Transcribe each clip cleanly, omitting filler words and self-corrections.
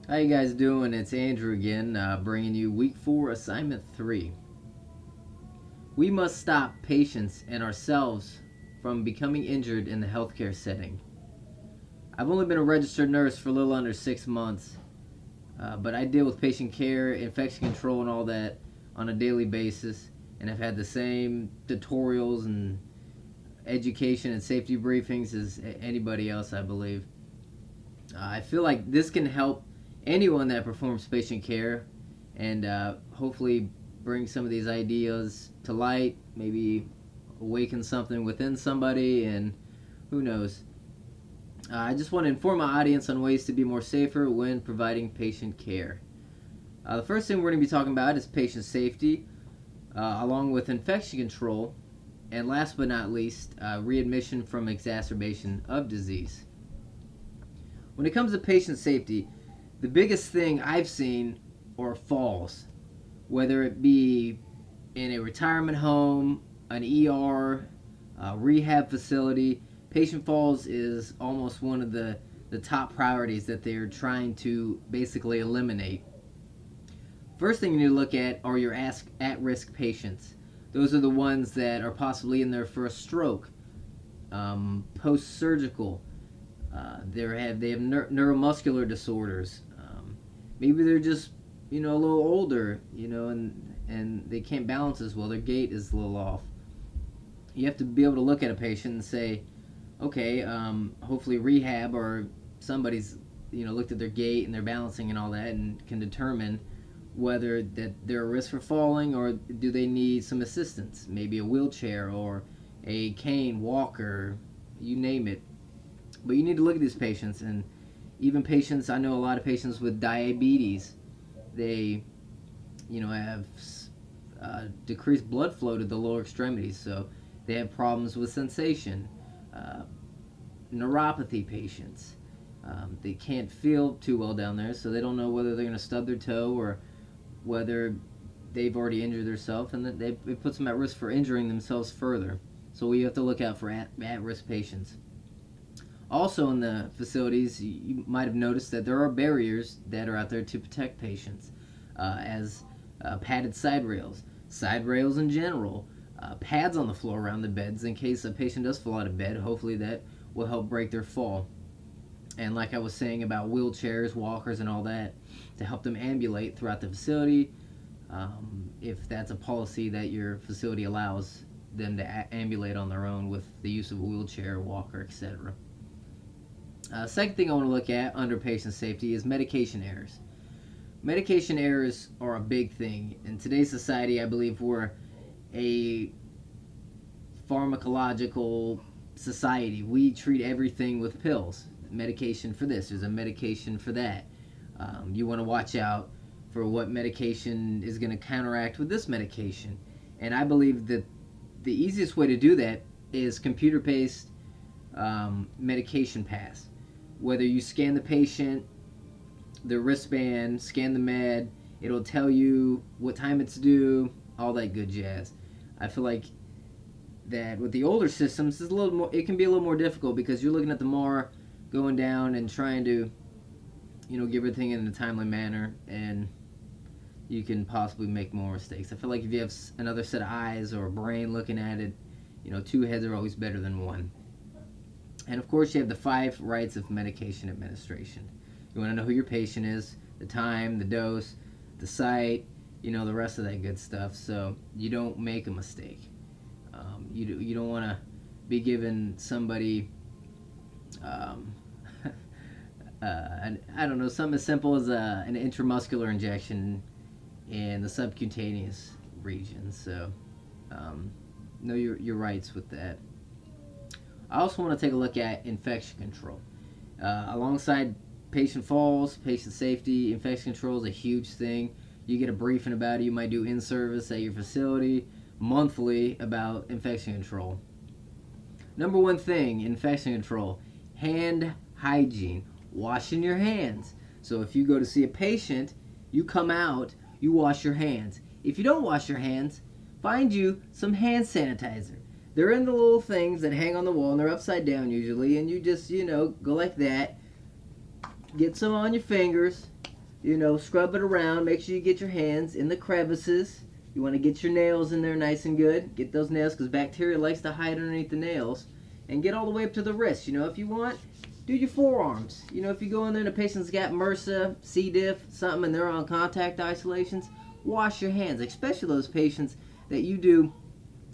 How you guys doing? It's Andrew again, bringing you Week 4, Assignment 3. We must stop patients and ourselves from becoming injured in the healthcare setting. I've only been a registered nurse for a little under 6 months, but I deal with patient care, infection control, and all that on a daily basis, and I've had the same tutorials and education and safety briefings as anybody else, I believe. I feel like this can help anyone that performs patient care and hopefully bring some of these ideas to light, maybe awaken something within somebody, and who knows. I just want to inform my audience on ways to be more safer when providing patient care. The first thing we're going to be talking about is patient safety, along with infection control, and last but not least, readmission from exacerbation of disease. When it comes to patient safety, the biggest thing I've seen are falls, whether it be in a retirement home, an ER, a rehab facility. Patient falls is almost one of the top priorities that they're trying to basically eliminate. First thing you need to look at are your at-risk patients. Those are the ones that are possibly in their first stroke, post-surgical. They have neuromuscular disorders. Maybe they're just a little older, and they can't balance as well. Their gait is a little off. You have to be able to look at a patient and say, okay, hopefully rehab or somebody's looked at their gait and their balancing and all that and can determine whether that they're at risk for falling or do they need some assistance, maybe a wheelchair or a cane, walker, you name it. But you need to look at these patients, and even patients, I know a lot of patients with diabetes, they have decreased blood flow to the lower extremities, so they have problems with sensation. uh, Neuropathy patients, they can't feel too well down there, so they don't know whether they're going to stub their toe or whether they've already injured themselves, and that it puts them at risk for injuring themselves further. So we have to look out for at-risk patients. Also, in the facilities, you might have noticed that there are barriers that are out there to protect patients, as padded side rails in general, pads on the floor around the beds in case a patient does fall out of bed. Hopefully, that will help break their fall. And like I was saying about wheelchairs, walkers, and all that, to help them ambulate throughout the facility, if that's a policy that your facility allows them to ambulate on their own with the use of a wheelchair, walker, etc. Second thing I want to look at under patient safety is medication errors. Medication errors are a big thing. In today's society, I believe we're a pharmacological society. We treat everything with pills. Medication for this, there's a medication for that. You want to watch out for what medication is going to counteract with this medication. And I believe that the easiest way to do that is computer based medication pass. Whether you scan the patient, the wristband, scan the med, it'll tell you what time it's due, all that good jazz. I feel like that with the older systems, it's a little more. It can be a little more difficult because you're looking at the MAR going down and trying to, give everything in a timely manner, and you can possibly make more mistakes. I feel like if you have another set of eyes or a brain looking at it, two heads are always better than one. And of course, you have the 5 rights of medication administration. You want to know who your patient is, the time, the dose, the site, the rest of that good stuff, so you don't make a mistake. You don't want to be giving somebody, I don't know, something as simple as an intramuscular injection in the subcutaneous region. So know your rights with that. I also want to take a look at infection control. Alongside patient falls, patient safety, infection control is a huge thing. You get a briefing about it. You might do in-service at your facility monthly about infection control. Number one thing, infection control, hand hygiene, washing your hands. So if you go to see a patient, you come out, you wash your hands. If you don't wash your hands, find you some hand sanitizer. They're in the little things that hang on the wall, and they're upside down usually, and you just, go like that. Get some on your fingers, scrub it around. Make sure you get your hands in the crevices. You want to get your nails in there nice and good. Get those nails because bacteria likes to hide underneath the nails. And get all the way up to the wrist. If you want, do your forearms. If you go in there and the patient's got MRSA, C. diff, something, and they're on contact isolations, wash your hands, especially those patients that you do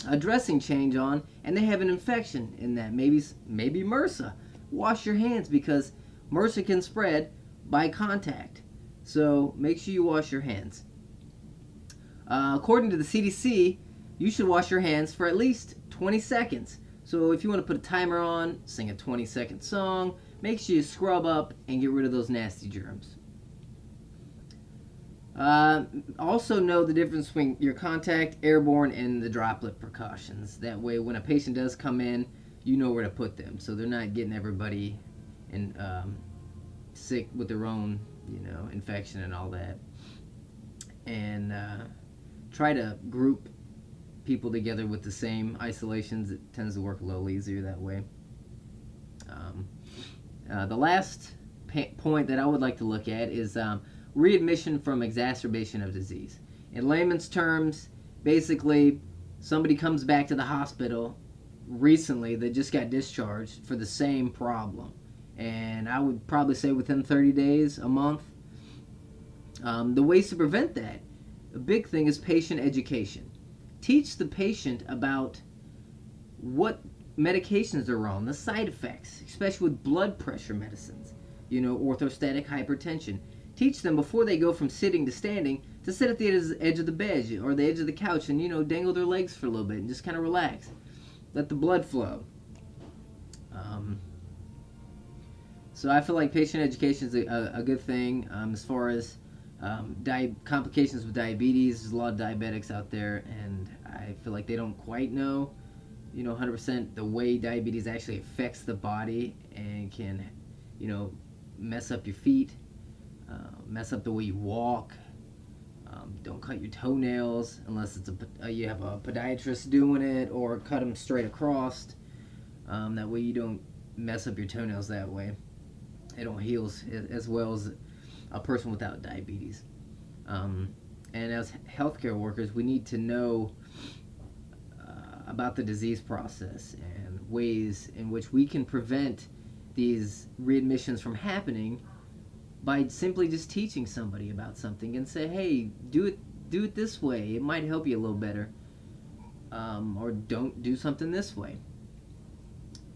a dressing change on and they have an infection in that, maybe MRSA. Wash your hands because MRSA can spread by contact. So make sure you wash your hands. According to the CDC, you should wash your hands for at least 20 seconds. So if you want to put a timer on, sing a 20-second song, make sure you scrub up and get rid of those nasty germs. Also know the difference between your contact, airborne, and the droplet precautions. That way when a patient does come in, you know where to put them. So they're not getting everybody sick with their own, infection and all that. And try to group people together with the same isolations. It tends to work a little easier that way. The last point that I would like to look at is readmission from exacerbation of disease. In layman's terms, basically, somebody comes back to the hospital recently that just got discharged for the same problem. And I would probably say within 30 days, a month. The ways to prevent that, a big thing is patient education. Teach the patient about what medications are on, the side effects, especially with blood pressure medicines, orthostatic hypertension. Teach them before they go from sitting to standing to sit at the edge of the bed or the edge of the couch and, dangle their legs for a little bit and just kind of relax. Let the blood flow. So I feel like patient education is a good thing as far as complications with diabetes. There's a lot of diabetics out there, and I feel like they don't quite know, 100% the way diabetes actually affects the body and can, mess up your feet, mess up the way you walk. Don't cut your toenails unless it's you have a podiatrist doing it, or cut them straight across. That way you don't mess up your toenails that way. It don't heal as well as a person without diabetes. And as healthcare workers, we need to know about the disease process and ways in which we can prevent these readmissions from happening by simply just teaching somebody about something and say, hey, do it this way. It might help you a little better. Or don't do something this way.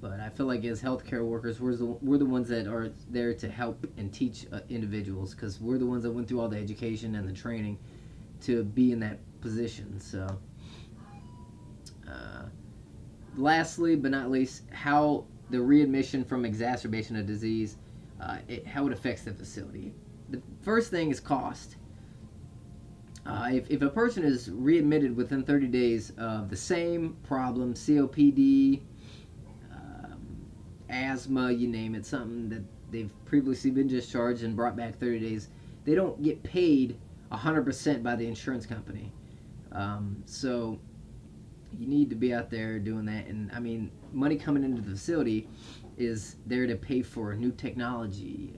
But I feel like as healthcare workers, we're the ones that are there to help and teach individuals, because we're the ones that went through all the education and the training to be in that position. So, lastly but not least, how the readmission from exacerbation of disease, how it affects the facility. The first thing is cost. If a person is readmitted within 30 days of the same problem, COPD, asthma, you name it, something that they've previously been discharged and brought back 30 days, they don't get paid 100% by the insurance company. So you need to be out there doing that. And I mean, money coming into the facility is there to pay for new technology,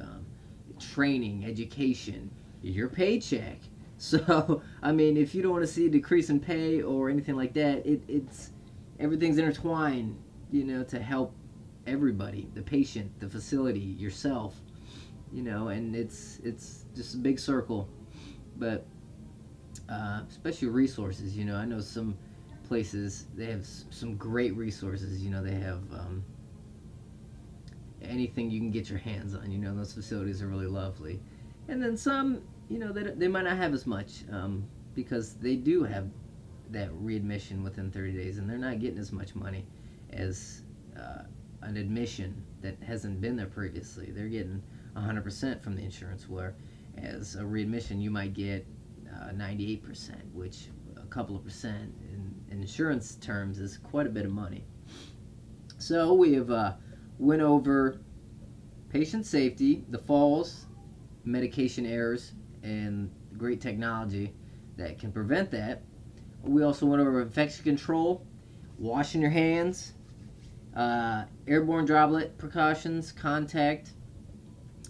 training, education, your paycheck. So I mean, if you don't want to see a decrease in pay or anything like that, it's everything's intertwined, to help everybody, the patient, the facility, yourself, and it's just a big circle. But especially resources, I know some places, they have some great resources, they have anything you can get your hands on, those facilities are really lovely. And then some, they might not have as much, because they do have that readmission within 30 days, and they're not getting as much money as an admission that hasn't been there previously. They're getting 100% from the insurance, where as a readmission you might get 98%, which a couple of percent in insurance terms is quite a bit of money. So we have went over patient safety, the falls, medication errors, and great technology that can prevent that. We also went over infection control, washing your hands, airborne droplet precautions, contact,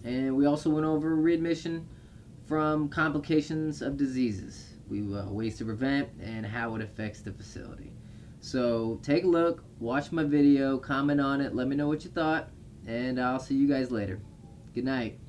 and we also went over readmission from complications of diseases, ways to prevent, and how it affects the facility. So take a look, watch my video, comment on it, let me know what you thought, and I'll see you guys later. Good night.